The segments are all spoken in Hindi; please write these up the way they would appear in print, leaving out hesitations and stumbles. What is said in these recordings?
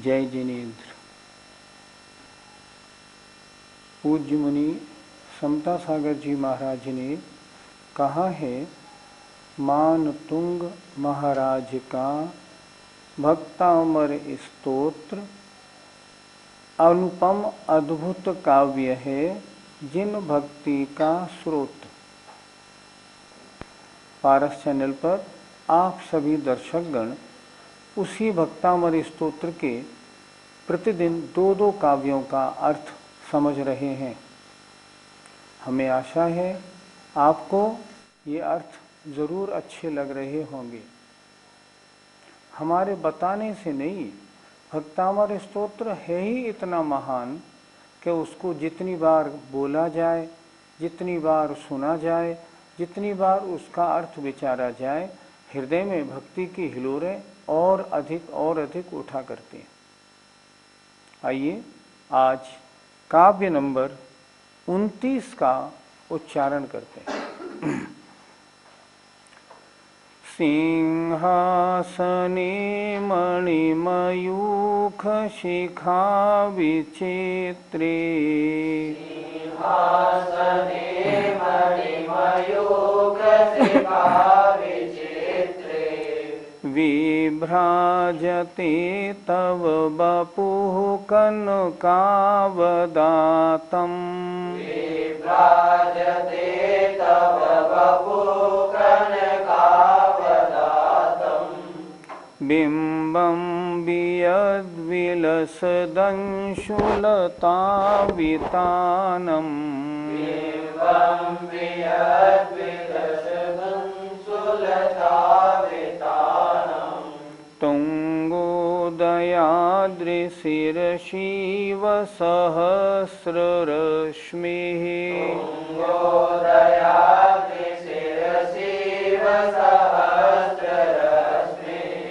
जय जिनेन्द्र। पूज्य मुनि समता सागर जी महाराज ने कहा है, मान तुंग महाराज का भक्तामर स्तोत्र अनुपम अद्भुत काव्य है, जिन भक्ति का स्रोत। पारस चैनल पर आप सभी दर्शकगण उसी भक्तामर स्तोत्र के प्रतिदिन 2-2 काव्यों का अर्थ समझ रहे हैं। हमें आशा है आपको ये अर्थ जरूर अच्छे लग रहे होंगे। हमारे बताने से नहीं, भक्तामर स्तोत्र है ही इतना महान कि उसको जितनी बार बोला जाए, जितनी बार सुना जाए, जितनी बार उसका अर्थ विचारा जाए, हृदय में भक्ति की हिलोरें और अधिक उठा करते हैं। आइए आज काव्य नंबर 29 का उच्चारण करते हैं। सिंहासने मणिमयूख शिखा विचित्रे, सिंहासने मणिमयूख शिखा विचित्रे, विभ्राजते तव वपुः कनकावदातम्, विभ्राजते तव वपुः कनकावदातम्, बिम्बं वियद्विलसदंशुलतावितानम्, बिम्बं वियद्विलसदंशुलतावितानम्, तुङ्गोदयाद्रिशिरशिव सहस्ररश्मिः, तुङ्गोदयाद्रिशिरशिव सहस्ररश्मिः,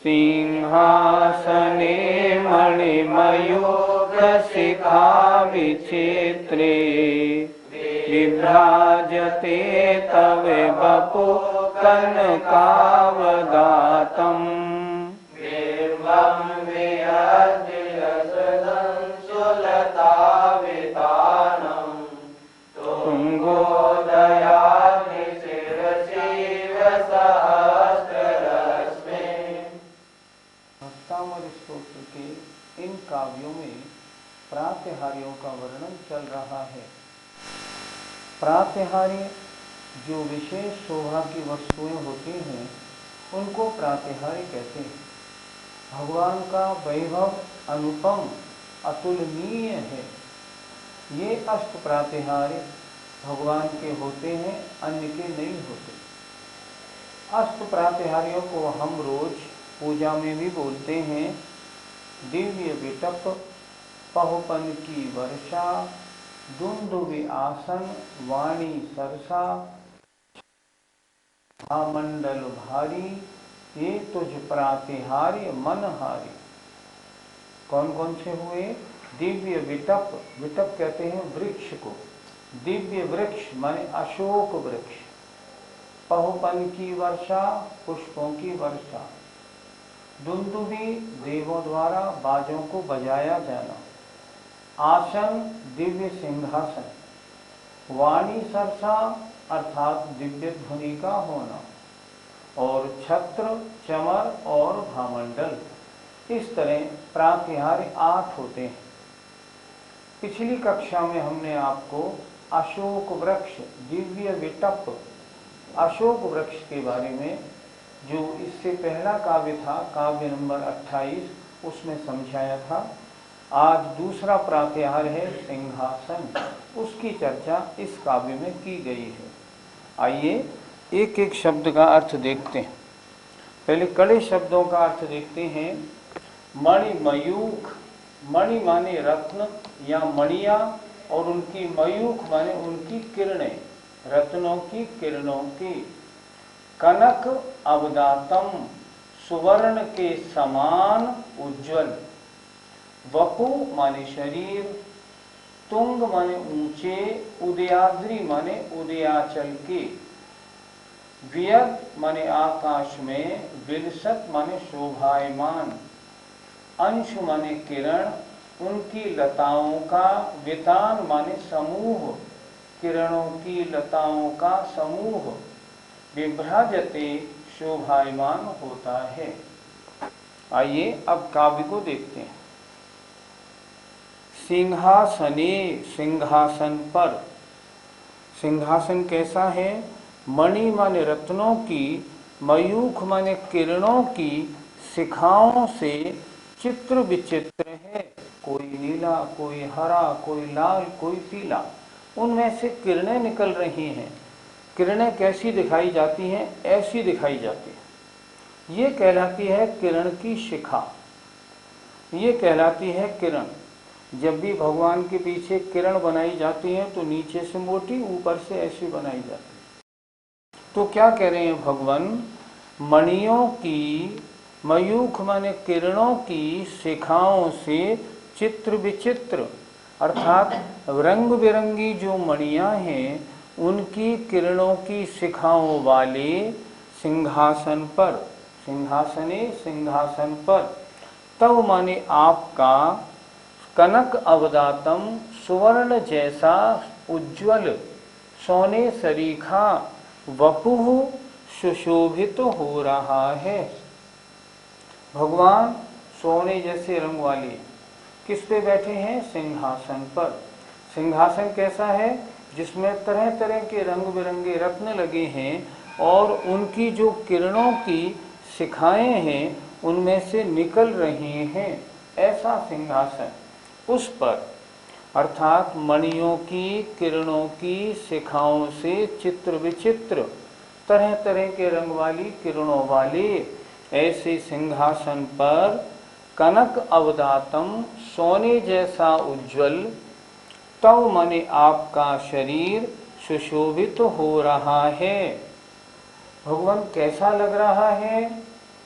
सिंहासने मणिमयूख शिखा विचित्रे, विभ्राजते तव वपुः कनकावदातम्, बिम्बं वियद्विलसदंशुलतावितानम्, तुङ्गोदयाद्रिशिरशिव सहस्ररश्मिः। भक्तामर स्तोत्र के इन काव्यों में प्रातिहार्यों का वर्णन चल रहा है। प्रातिहार्य जो विशेष शोभा की वस्तुएं होती हैं, उनको प्रातिहार्य कहते हैं। भगवान का वैभव अनुपम अतुलनीय है। ये अष्ट प्रातिहार्य भगवान के होते हैं, अन्य के नहीं होते। अष्ट प्रातिहार्यों को हम रोज पूजा में भी बोलते हैं। दिव्य विटप, पहुपन की वर्षा, दुंदुभि आसन, वाणी सरसा, मंडल भारी, ये तुझ प्रातिहार्य मनहारी। कौन कौन से हुए? दिव्य विटप, विटप कहते हैं वृक्ष को। दिव्य वृक्ष माने अशोक वृक्ष। पहुपन की वर्षा, पुष्पों की वर्षा। दुंदुभि, देवों द्वारा बाजों को बजाया जाना। आसन, दिव्य सिंहासन। वाणी सरसा अर्थात दिव्य ध्वनि का होना। और छत्र, चमर और भामंडल। इस तरह प्रातिहार्य 8 होते हैं। पिछली कक्षा में हमने आपको अशोक वृक्ष, दिव्य विटप अशोक वृक्ष के बारे में, जो इससे पहला काव्य था, काव्य नंबर 28, उसमें समझाया था। आज दूसरा प्रातिहार्य है सिंहासन, उसकी चर्चा इस काव्य में की गई है। आइए एक एक शब्द का अर्थ देखते हैं। पहले कड़े शब्दों का अर्थ देखते हैं। मणिमयूख, मणि माने रत्न या मणिया, और उनकी मयूख माने उनकी किरणें, रत्नों की किरणों की। कनक अवदातम, सुवर्ण के समान उज्ज्वल। वपु माने शरीर। तुंग माने ऊंचे। उदयाद्रि माने उदयाचल के। वियद माने आकाश में। विलसत माने शोभायमान। अंश माने किरण, उनकी लताओं का, वितान माने समूह, किरणों की लताओं का समूह, विभ्राजते शोभायमान होता है। आइए अब काव्य को देखते हैं। सिंहासने, सिंहासन पर, सिंहासन कैसा है? मणि माने रत्नों की, मयूख माने किरणों की शिखाओं से चित्र विचित्र है। कोई नीला, कोई हरा, कोई लाल, कोई पीला, उनमें से किरणें निकल रही हैं। किरणें कैसी दिखाई जाती हैं? ऐसी दिखाई जाती है। ये कहलाती है किरण की शिखा, ये कहलाती है किरण। जब भी भगवान के पीछे किरण बनाई जाती है तो नीचे से मोटी, ऊपर से ऐसी बनाई जाती है। तो क्या कह रहे हैं भगवान? मणियों की, मयूख माने किरणों की शिखाओं से चित्र विचित्र, अर्थात रंग बिरंगी जो मणियां हैं उनकी किरणों की शिखाओं वाले सिंहासन पर, सिंहासने, सिंहासन पर, तव माने आपका, कनक अवदातम, सुवर्ण जैसा उज्ज्वल, सोने सरीखा वपुः सुशोभित हो रहा है। भगवान सोने जैसे रंग वाले किस पे बैठे हैं? सिंहासन पर। सिंहासन कैसा है? जिसमें तरह तरह के रंग बिरंगे रत्न लगे हैं और उनकी जो किरणों की शिखाएं हैं उनमें से निकल रही हैं, ऐसा सिंहासन। उस पर, अर्थात मणियों की किरणों की शिखाओं से चित्र विचित्र, तरह तरह के रंग वाली किरणों वाले ऐसे सिंहासन पर, कनक अवदातम, सोने जैसा उज्ज्वल, तव माने आपका शरीर सुशोभित हो रहा है। भगवान कैसा लग रहा है?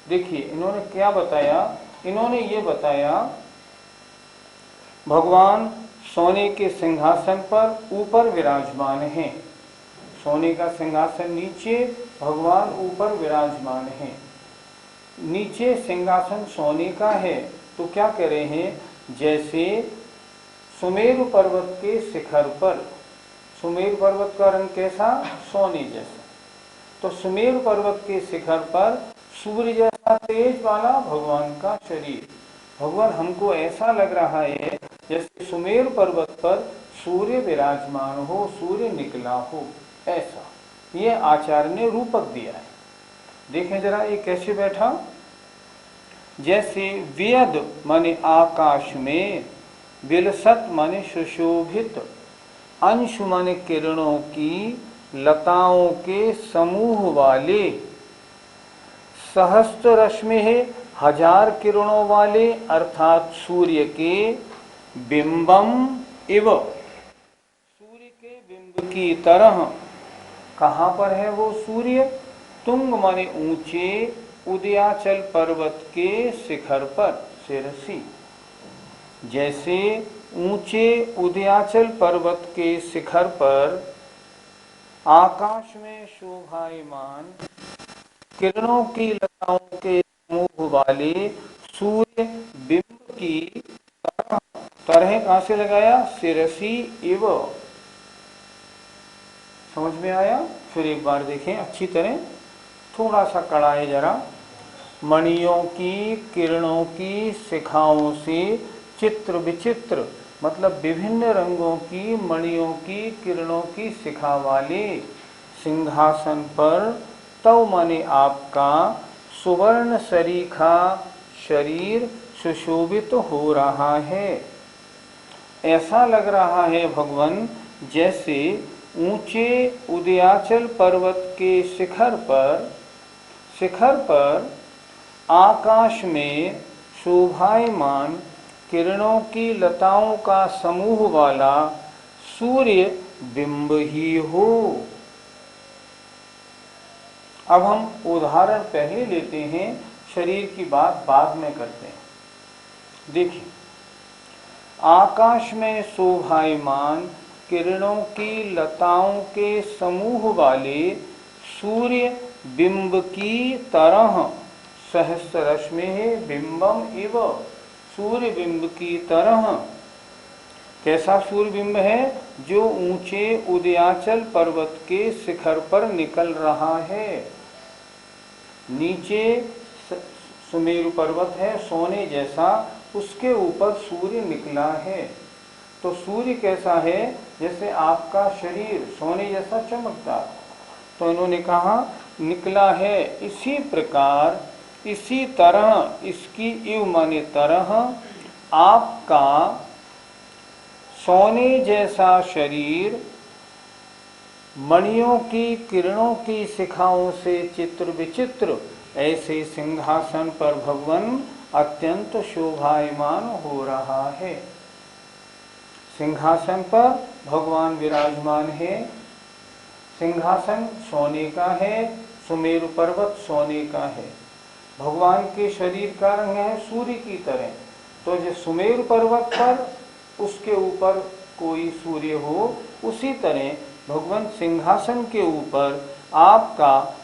देखिए इन्होंने क्या बताया, इन्होंने ये बताया भगवान सोने के सिंहासन पर ऊपर विराजमान हैं। सोने का सिंहासन नीचे, भगवान ऊपर विराजमान हैं। नीचे सिंहासन सोने का है तो क्या कह रहे हैं? जैसे सुमेरु पर्वत के शिखर पर, सुमेरु पर्वत का रंग कैसा? सोने जैसा। तो सुमेरु पर्वत के शिखर पर सूर्य जैसा तेज वाला भगवान का शरीर। भगवान हमको ऐसा लग रहा है जैसे सुमेरु पर्वत पर सूर्य विराजमान हो, सूर्य निकला हो, ऐसा ये आचार्य ने रूपक दिया है। देखें जरा ये कैसे बैठा? जैसे वेद माने आकाश में, विलसत माने सुशोभित, अंशु माने किरणों की लताओं के समूह वाले, सहस्त्र रश्मि है, हजार किरणों वाले, अर्थात सूर्य के बिंबम इव, सूर्य के बिंब की तरह। कहाँ पर है वो सूर्य? तुंग माने ऊंचे, उदयाचल पर्वत के शिखर पर, शिरसी। जैसे ऊंचे उदयाचल पर्वत के शिखर पर आकाश में शोभायमान किरणों की लताओं के समूह वाले सूर्य बिंब की तरह, तरह कहां से लगाया? शिरसी इव। समझ में आया? फिर एक बार देखें अच्छी तरह, थोड़ा सा कड़ा है जरा। मणियों की किरणों की शिखाओं से चित्र विचित्र, मतलब विभिन्न रंगों की मणियों की किरणों की शिखा वाले सिंहासन पर, तव माने आपका, सुवर्ण सरीखा शरीर सुशोभित हो रहा है। ऐसा लग रहा है भगवान जैसे ऊंचे उदयाचल पर्वत के शिखर पर आकाश में शोभायमान किरणों की लताओं का समूह वाला सूर्य बिंब ही हो। अब हम उदाहरण पहले लेते हैं, शरीर की बात बाद में करते हैं। देखिए, आकाश में शोभायमान किरणों की लताओं के समूह वाले सूर्य बिंब की तरह, सहस्र रश्मि बिंबम इव, सूर्य बिंब की तरह। कैसा सूर्य बिंब है? जो ऊंचे उदयाचल पर्वत के शिखर पर निकल रहा है। नीचे सुमेरु पर्वत है सोने जैसा, उसके ऊपर सूर्य निकला है। तो सूर्य कैसा है? जैसे आपका शरीर सोने जैसा चमकता। तो इन्होंने कहा निकला है। इसी प्रकार, इसी तरह, इसकी इव माने तरह, आपका सोने जैसा शरीर मणियों की किरणों की शिखाओं से चित्र विचित्र ऐसे सिंहासन पर भगवान अत्यंत शोभायमान हो रहा है। सिंहासन पर भगवान विराजमान है। सिंहासन सोने का है, सुमेरु पर्वत सोने का है। भगवान के शरीर का रंग है सूर्य की तरह। तो जो सुमेरु पर्वत पर उसके ऊपर कोई सूर्य हो, उसी तरह भगवान सिंहासन के ऊपर आपका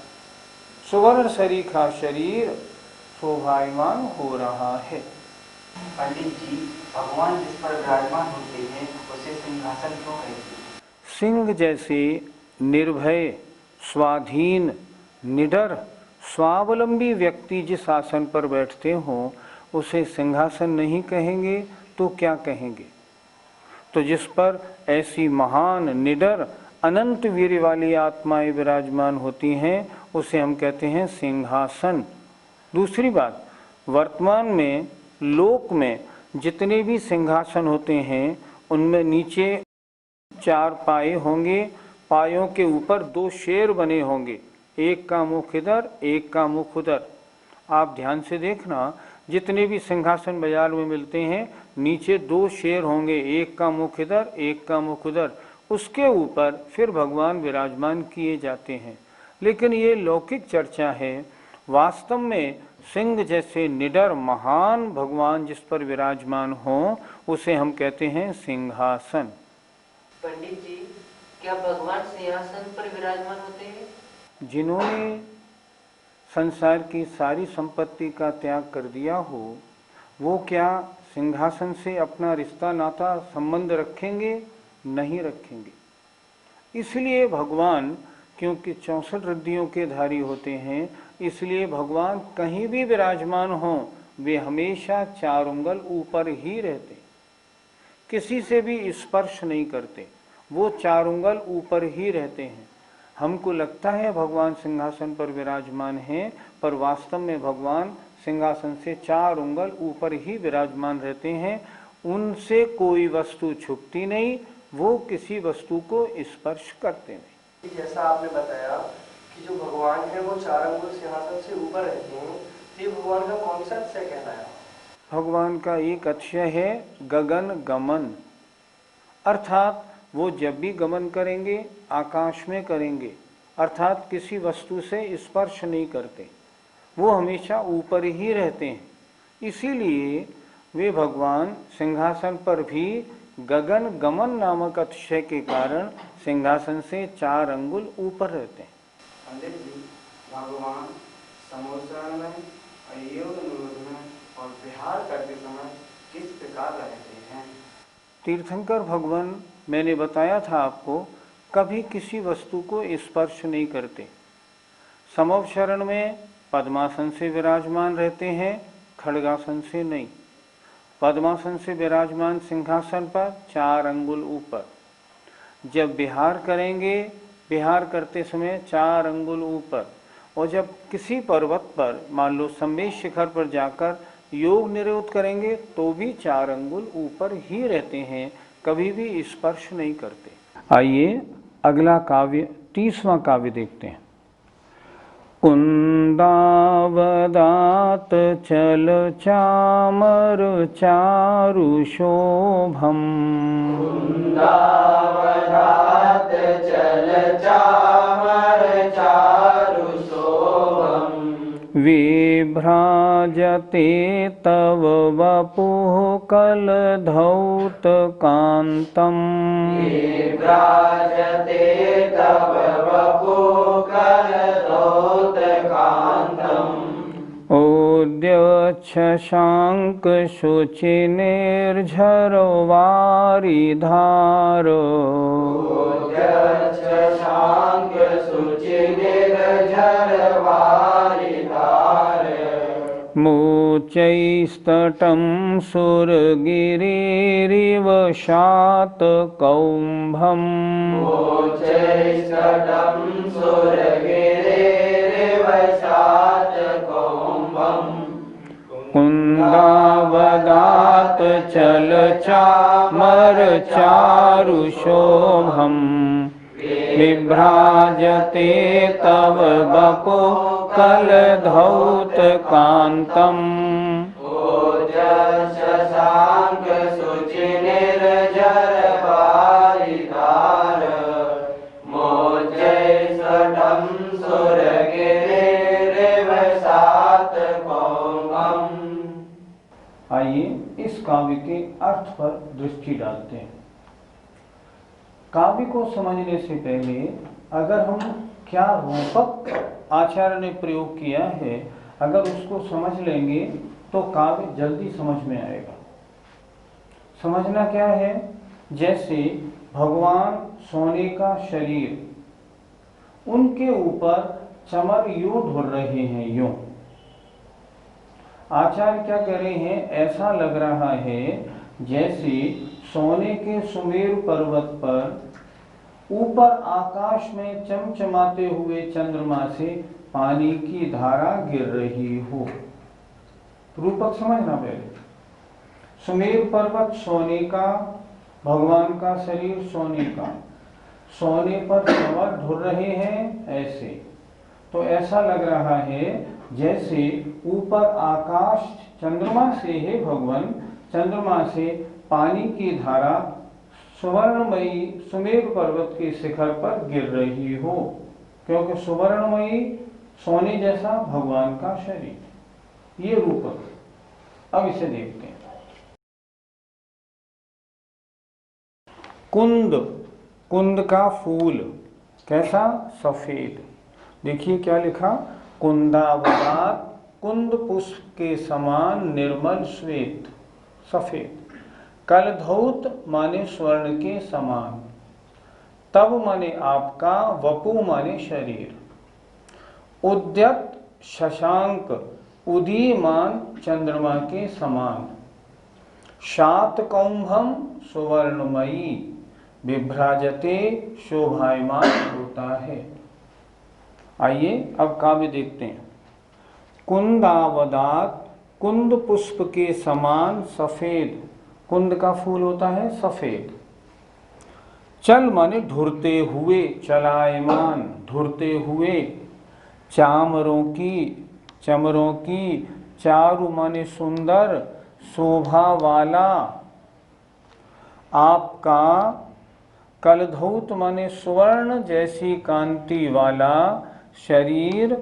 सुवर्ण सरीखा शरीर शोभायमान हो रहा है। पंडित जी, भगवान जिस पर विराजमान होते हैं उसे सिंहासन क्यों कहते हैं? सिंह जैसे निर्भय, स्वाधीन, निडर, स्वावलंबी व्यक्ति जिस आसन पर बैठते हों उसे सिंहासन नहीं कहेंगे तो क्या कहेंगे? तो जिस पर ऐसी महान, निडर, अनंत वीर्य वाली आत्माएं विराजमान होती हैं उसे हम कहते हैं सिंहासन। दूसरी बात, वर्तमान में लोक में जितने भी सिंहासन होते हैं उनमें नीचे 4 पाए होंगे, पायों के ऊपर 2 शेर बने होंगे, एक का मुख इधर, एक का मुख उधर। आप ध्यान से देखना, जितने भी सिंहासन बाजार में मिलते हैं नीचे 2 शेर होंगे, एक का मुख इधर, एक का मुख उधर। उसके ऊपर फिर भगवान विराजमान किए जाते हैं। लेकिन ये लौकिक चर्चा है। वास्तव में सिंह जैसे निडर महान भगवान जिस पर विराजमान हो उसे हम कहते हैं सिंहासन। पंडित जी, क्या भगवान सिंहासन पर विराजमान होते हैं? जिन्होंने संसार की सारी संपत्ति का त्याग कर दिया हो वो क्या सिंहासन से अपना रिश्ता नाता संबंध रखेंगे? नहीं रखेंगे। इसलिए भगवान, क्योंकि 64 रिद्धियों के धारी होते हैं, इसलिए भगवान कहीं भी विराजमान हो वे हमेशा 4 उंगल ऊपर ही रहते, किसी से भी स्पर्श नहीं करते, वो 4 उंगल ऊपर ही रहते हैं। हमको लगता है भगवान सिंहासन पर विराजमान हैं, पर वास्तव में भगवान सिंहासन से 4 उंगल ऊपर ही विराजमान रहते हैं। उनसे कोई वस्तु छुपती नहीं, वो किसी वस्तु को स्पर्श करते नहीं। जैसा आपने बताया कि जो भगवान है वो 4 अंगुल सिंहासन से ऊपर रहते हैं, ये भगवान का कौन सा अक्षय कहलाया? भगवान का एक अक्षय है गगन गमन, अर्थात वो जब भी गमन करेंगे आकाश में करेंगे, अर्थात किसी वस्तु से स्पर्श नहीं करते, वो हमेशा ऊपर ही रहते हैं। इसीलिए वे भगवान सिंहासन पर भी गगन गमन नामक अतिशय के कारण सिंहासन से 4 अंगुल ऊपर रहते हैं। पंडित जी, भगवान समोचरण में, योग निरोध में और विहार करते समय किस प्रकार रहते हैं? तीर्थंकर भगवान, मैंने बताया था आपको, कभी किसी वस्तु को स्पर्श नहीं करते। समोचरण में पद्मासन से विराजमान रहते हैं, खड्गासन से नहीं। पद्मासन से विराजमान सिंहासन पर 4 अंगुल ऊपर। जब विहार करेंगे, विहार करते समय 4 अंगुल ऊपर। और जब किसी पर्वत पर, मान लो संवेश शिखर पर जाकर योग निरोध करेंगे तो भी 4 अंगुल ऊपर ही रहते हैं, कभी भी स्पर्श नहीं करते। आइए अगला काव्य, 30वां काव्य देखते हैं। कुंदावदात चल चामर चारु शोभम, कुंदावदात चल चामर चारु शोभम, विभ्राजते तव वपुः कलधौत कांतम, विभ्राजते तव वपुः कलधौत कांतम, ओद्य शशांक शुचि निर्झरो वारिधारो शशांक शुचि निर्झर वारिधार मूचैस्तटं सुरगिरिरिव शातकौम्भम् मूचैस्तटं सुरगिरिरिव शातकौम्भम् कुन्दावदात चलचामर चारुशोभम् विभ्राजते तव बपो कलधौतकान्तम् ओजः शशांक शुचि निर्झर वारिधार मोजैस्तटं सुरगिरिरिव शातकौम्भम्। आइए इस काव्य के अर्थ पर दृष्टि डालते हैं। काव्य को समझने से पहले अगर हम क्या रूपक आचार्य ने प्रयोग किया है, अगर उसको समझ लेंगे तो काव्य जल्दी समझ में आएगा। समझना क्या है, जैसे भगवान सोने का शरीर, उनके ऊपर चमर यूं ढुर रहे हैं, यूं। आचार्य क्या कह रहे हैं, ऐसा लग रहा है जैसे सोने के सुमेरु पर्वत पर ऊपर आकाश में चमचमाते हुए चंद्रमा से पानी की धारा गिर रही हो। रूपक समझना पहले। सुमेरु पर्वत सोने का, भगवान का शरीर सोने का, सोने पर चमर ढुर रहे हैं ऐसे। तो ऐसा लग रहा है जैसे ऊपर आकाश चंद्रमा से है, भगवान चंद्रमा से पानी की धारा सुवर्णमयी सुमेरु पर्वत के शिखर पर गिर रही हो, क्योंकि सुवर्णमयी सोने जैसा भगवान का शरीर, ये रूपक। अब इसे देखते हैं। कुंद, कुंद का फूल कैसा, सफेद। देखिए क्या लिखा, कुंदावदात, कुंद पुष्प के समान निर्मल श्वेत, सफेद। कलधौत माने स्वर्ण के समान, तब माने आपका, वपु माने शरीर। उद्यत शशांक, उदीयमान चंद्रमा के समान। शातकौम्भम सुवर्णमयी, विभ्राजते शोभायमान होता है। आइए अब काव्य देखते हैं। कुंदावदात, कुंद पुष्प के समान सफेद, कुंद का फूल होता है सफेद। चल माने ढुरते हुए, चलायमान ढुरते हुए। चामरों की, चमरों की। चारु माने सुंदर, शोभा वाला। आपका कलधौत माने सुवर्ण जैसी कांति वाला शरीर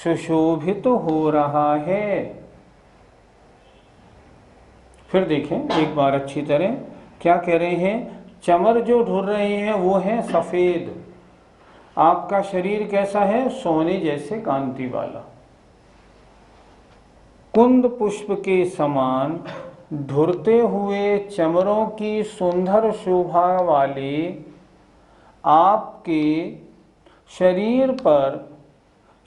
सुशोभित हो रहा है। फिर देखें एक बार अच्छी तरह, क्या कह रहे हैं, चमर जो ढुर रहे हैं वो है सफेद। आपका शरीर कैसा है, सोने जैसे कांति वाला। कुंद पुष्प के समान ढुरते हुए चमरों की सुंदर शोभा वाले आपके शरीर पर,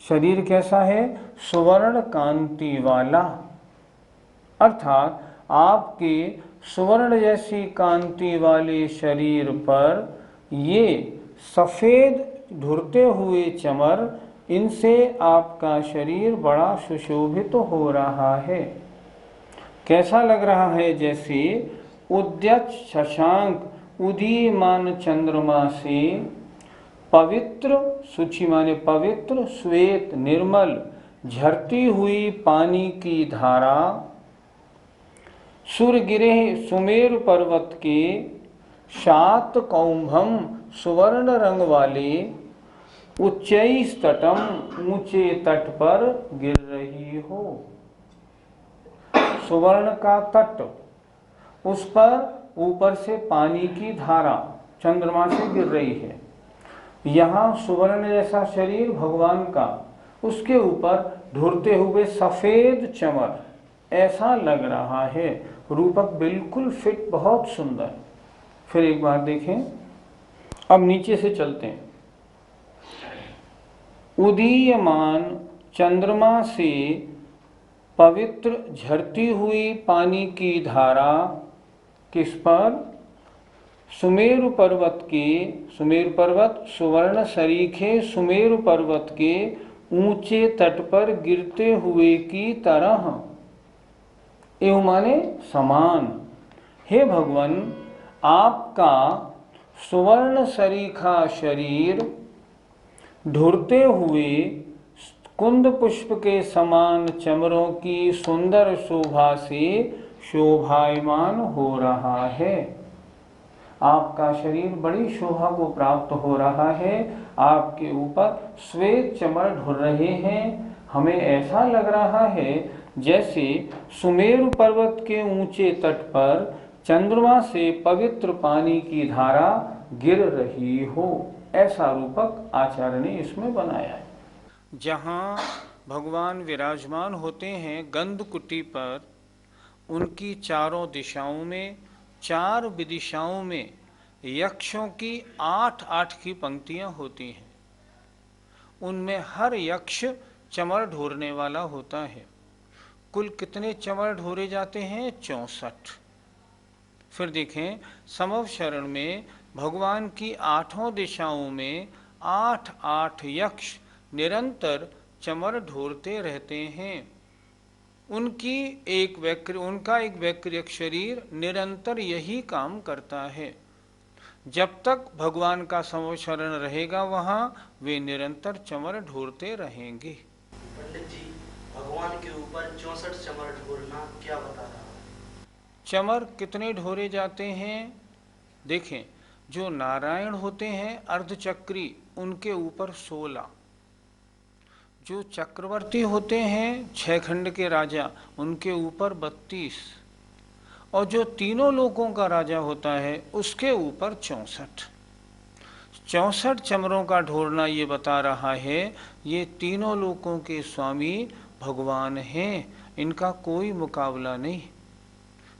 शरीर कैसा है, सुवर्ण कांति वाला। अर्थात आपके सुवर्ण जैसी कांति वाले शरीर पर ये सफेद ढुरते हुए चमर, इनसे आपका शरीर बड़ा सुशोभित हो रहा है। कैसा लग रहा है, जैसे उद्यत शशांक, उदीयमान चंद्रमा से पवित्र, शुचि माने पवित्र, श्वेत निर्मल झरती हुई पानी की धारा, सुरगिरे सुमेरु पर्वत के शातकौम्भम सुवर्ण रंग वाले उच्चैस्तटम ऊंचे तट पर गिर रही हो। सुवर्ण का तट, उस पर ऊपर से पानी की धारा चंद्रमा से गिर रही है। यहाँ सुवर्ण जैसा शरीर भगवान का, उसके ऊपर ढुरते हुए सफेद चमर, ऐसा लग रहा है। रूपक बिल्कुल फिट, बहुत सुंदर। फिर एक बार देखें, अब नीचे से चलते हैं। उदीयमान चंद्रमा से पवित्र झरती हुई पानी की धारा किस पर? सुमेरु पर्वत के, सुमेरु पर्वत सुवर्ण सरीखे सुमेरु पर्वत के ऊंचे तट पर गिरते हुए की तरह। एवं माने समान। हे भगवान, आपका सुवर्ण सरीखा शरीर ढुरते हुए कुंद पुष्प के समान चमरों की सुंदर शोभा से शोभायमान हो रहा है। आपका शरीर बड़ी शोभा को प्राप्त हो रहा है। आपके ऊपर श्वेत चमर ढुर रहे हैं। हमें ऐसा लग रहा है जैसे सुमेरु पर्वत के ऊंचे तट पर चंद्रमा से पवित्र पानी की धारा गिर रही हो। ऐसा रूपक आचार्य ने इसमें बनाया है। जहाँ भगवान विराजमान होते हैं गंधकुटी पर, उनकी चारों दिशाओं में, चार विदिशाओं में यक्षों की 8-8 की पंक्तियां होती हैं। उनमें हर यक्ष चमर ढोरने वाला होता है। कुल कितने चमर ढोरे जाते हैं? 64। फिर देखें, समव शरण में भगवान की 8 दिशाओं में 8-8 यक्ष निरंतर चमर ढोरते रहते हैं। उनका एक वैक्रिक शरीर निरंतर यही काम करता है। जब तक भगवान का समवशरण रहेगा वहां वे निरंतर चमर ढोरते रहेंगे। पंडित जी, भगवान के ऊपर 64 चमर ढोरना क्या बता रहा है? चमर कितने ढोरे जाते हैं? देखें, जो नारायण होते हैं अर्धचक्री, उनके ऊपर 16। जो चक्रवर्ती होते हैं 6 खंड के राजा, उनके ऊपर 32। और जो तीनों लोकों का राजा होता है उसके ऊपर 64। 64 चमरों का ढोरना ये बता रहा है ये तीनों लोकों के स्वामी भगवान हैं, इनका कोई मुकाबला नहीं।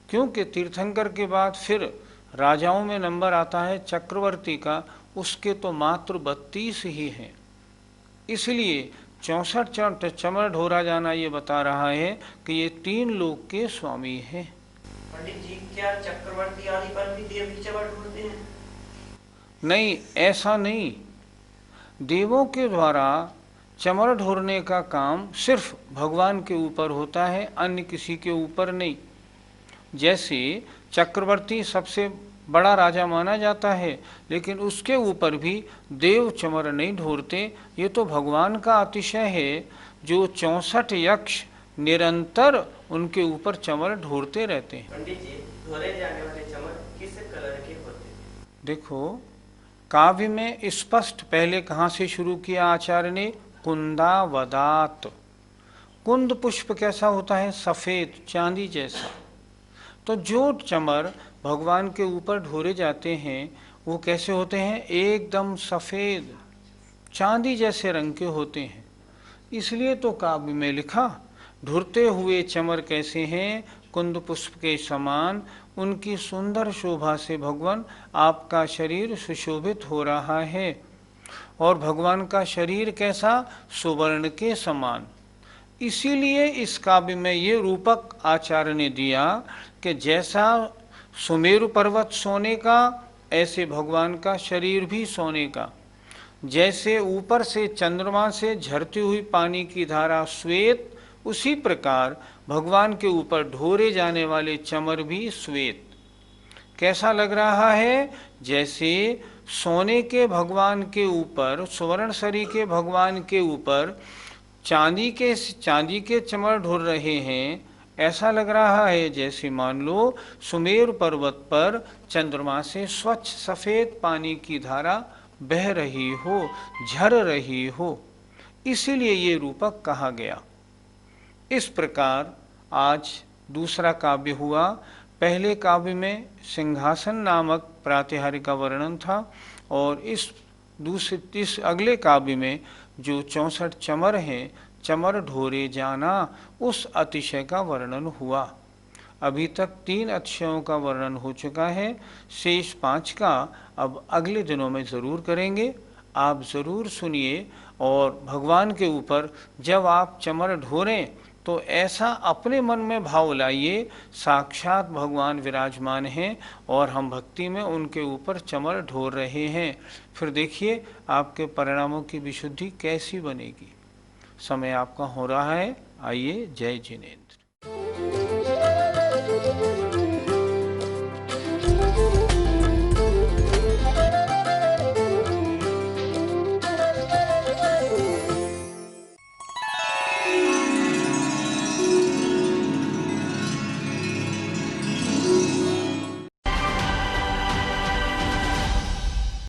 क्योंकि तीर्थंकर के बाद फिर राजाओं में नंबर आता है चक्रवर्ती का, उसके तो मात्र 32 ही हैं। इसलिए 64 चमर ढोरा जाना ये बता रहा है कि ये 3 लोक के स्वामी हैं। पंडित जी, क्या चक्रवर्ती आदि पर भी देव ही चमर ढोरते हैं? नहीं, ऐसा नहीं। देवों के द्वारा चमर ढोरने का काम सिर्फ भगवान के ऊपर होता है, अन्य किसी के ऊपर नहीं। जैसे चक्रवर्ती सबसे बड़ा राजा माना जाता है, लेकिन उसके ऊपर भी देव चमर नहीं ढोरते। ये तो भगवान का अतिशय है जो 64 यक्ष निरंतर उनके ऊपर चमर ढोरते रहते हैं। पंडित जी, ढोरे जाने वाले चमर किस कलर के होते हैं? देखो, काव्य में स्पष्ट पहले कहाँ से शुरू किया आचार्य ने? कुंदावदात। कुंद पुष्प कैसा होता है? सफेद, चांदी जैसा। तो जो चमर भगवान के ऊपर ढोरे जाते हैं वो कैसे होते हैं? एकदम सफेद, चांदी जैसे रंग के होते हैं। इसलिए तो काव्य में लिखा, ढुरते हुए चमर कैसे हैं? कुंद पुष्प के समान। उनकी सुंदर शोभा से भगवान आपका शरीर सुशोभित हो रहा है। और भगवान का शरीर कैसा? सुवर्ण के समान। इसीलिए इस काव्य में ये रूपक आचार्य ने दिया कि जैसा सुमेरु पर्वत सोने का, ऐसे भगवान का शरीर भी सोने का। जैसे ऊपर से चंद्रमा से झरती हुई पानी की धारा श्वेत, उसी प्रकार भगवान के ऊपर ढोरे जाने वाले चमर भी श्वेत। कैसा लग रहा है? जैसे सोने के भगवान के ऊपर, सुवर्ण सरी के भगवान के ऊपर चांदी के चमर ढोर रहे हैं। ऐसा लग रहा है जैसे मान लो सुमेरु पर्वत पर चंद्रमा से स्वच्छ सफेद पानी की धारा बह रही हो, झर रही हो। इसीलिए ये रूपक कहा गया। इस प्रकार आज दूसरा काव्य हुआ। पहले काव्य में सिंहासन नामक प्रातिहार्य का वर्णन था, और इस अगले काव्य में जो 64 चमर हैं, चमर ढोरे जाना, उस अतिशय का वर्णन हुआ। अभी तक 3 अतिशयों का वर्णन हो चुका है, शेष 5 का अब अगले दिनों में ज़रूर करेंगे। आप ज़रूर सुनिए और भगवान के ऊपर जब आप चमर ढोरें तो ऐसा अपने मन में भाव लाइए साक्षात भगवान विराजमान हैं और हम भक्ति में उनके ऊपर चमर ढोर रहे हैं। फिर देखिए आपके परिणामों की विशुद्धि कैसी बनेगी। समय आपका हो रहा है, आइए। जय जिनेन्द्र।